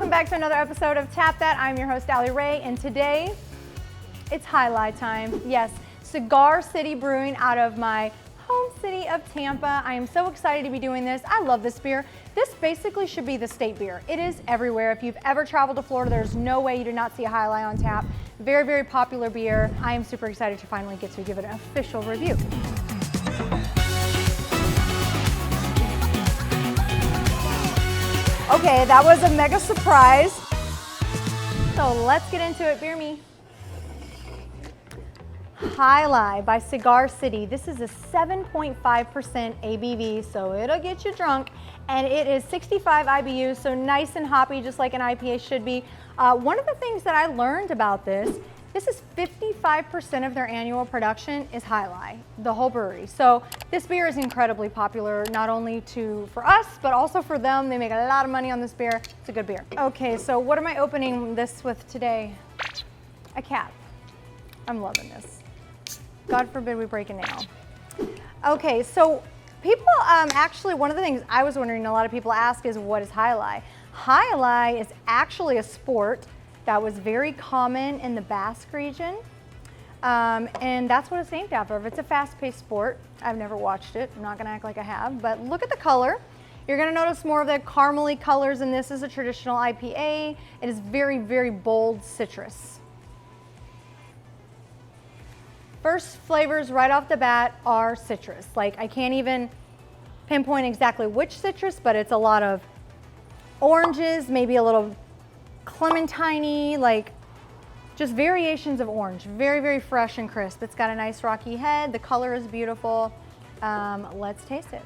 welcome back to another episode of Tap That. I'm your host, Allierae, and today it's highlight time. Yes, Cigar City Brewing out of my home city of Tampa. I am so excited to be doing this. I love this beer. This basically should be the state beer. It is everywhere. If you've ever traveled to Florida, there's no way you do not see a Alai on tap. Very, very popular beer. I am super excited to finally get to give it an official review. Okay, that was a mega surprise. So let's get into it. Beer me. Alai by Cigar City. This is a 7.5% ABV, so it'll get you drunk. And it is 65 IBUs, so nice and hoppy, just like an IPA should be. One of the things that I learned about this is 55% of their annual production is Alai, the whole brewery. So this beer is incredibly popular, not only for us, but also for them. They make a lot of money on this beer. It's a good beer. Okay, so what am I opening this with today? A cap. I'm loving this. God forbid we break a nail. Okay, so people, actually, one of the things I was wondering, a lot of people ask is, what is Alai? Alai is actually a sport that was very common in the Basque region, and that's what it's named after. It's a fast-paced sport. I've never watched it. I'm not gonna act like I have, but look at the color. You're gonna notice more of the caramely colors, and this is a traditional IPA. It is very, very bold citrus. First flavors right off the bat are citrus. Like, I can't even pinpoint exactly which citrus, but it's a lot of oranges, maybe a little clementine-y, like just variations of orange. Very, very fresh and crisp. It's got a nice rocky head. The color is beautiful. Let's taste it.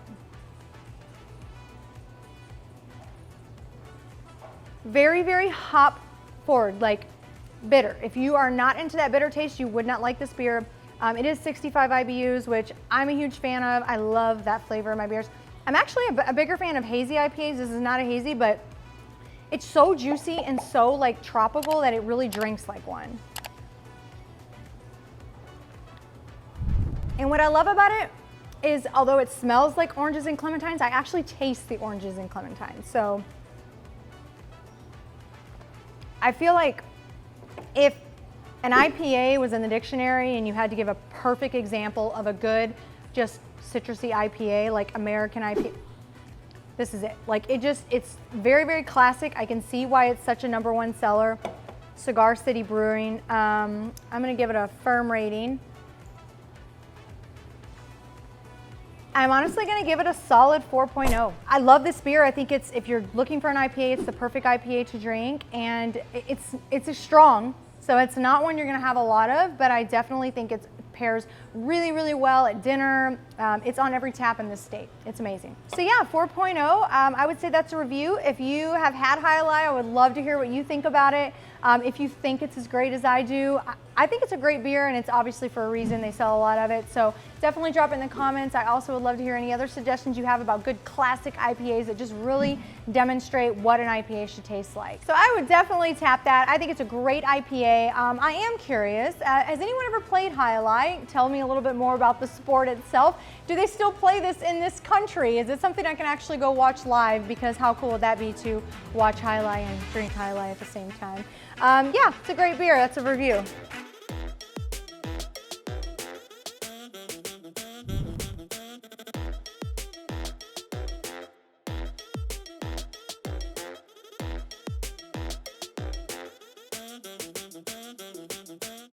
Very, very hop forward, like bitter. If you are not into that bitter taste, you would not like this beer. It is 65 IBUs, which I'm a huge fan of. I love that flavor in my beers. I'm actually a bigger fan of hazy IPAs. This is not a hazy, but it's so juicy and so like tropical that it really drinks like one. And what I love about it is, although it smells like oranges and clementines, I actually taste the oranges and clementines. So I feel like if an IPA was in the dictionary and you had to give a perfect example of a good, just citrusy IPA, like American IPA, this is it. Like, it's very, very classic. I can see why it's such a #1 seller. Cigar City Brewing. I'm gonna give it a firm rating. I'm honestly gonna give it a solid 4.0. I love this beer. I think if you're looking for an IPA, it's the perfect IPA to drink, and it's a strong, so it's not one you're gonna have a lot of, but I definitely think it pairs really, really well at dinner. It's on every tap in this state. It's amazing. So yeah, 4.0, I would say that's a review. If you have had Alai, I would love to hear what you think about it. If you think it's as great as I do, I think it's a great beer, and it's obviously for a reason. They sell a lot of it. So definitely drop it in the comments. I also would love to hear any other suggestions you have about good classic IPAs that just really demonstrate what an IPA should taste like. So I would definitely tap that. I think it's a great IPA. I am curious, has anyone ever played Alai? Tell me a little bit more about the sport itself. Do they still play this in this country? Is it something I can actually go watch live? Because how cool would that be to watch Alai and drink Alai at the same time? Yeah, it's a great beer. That's a review.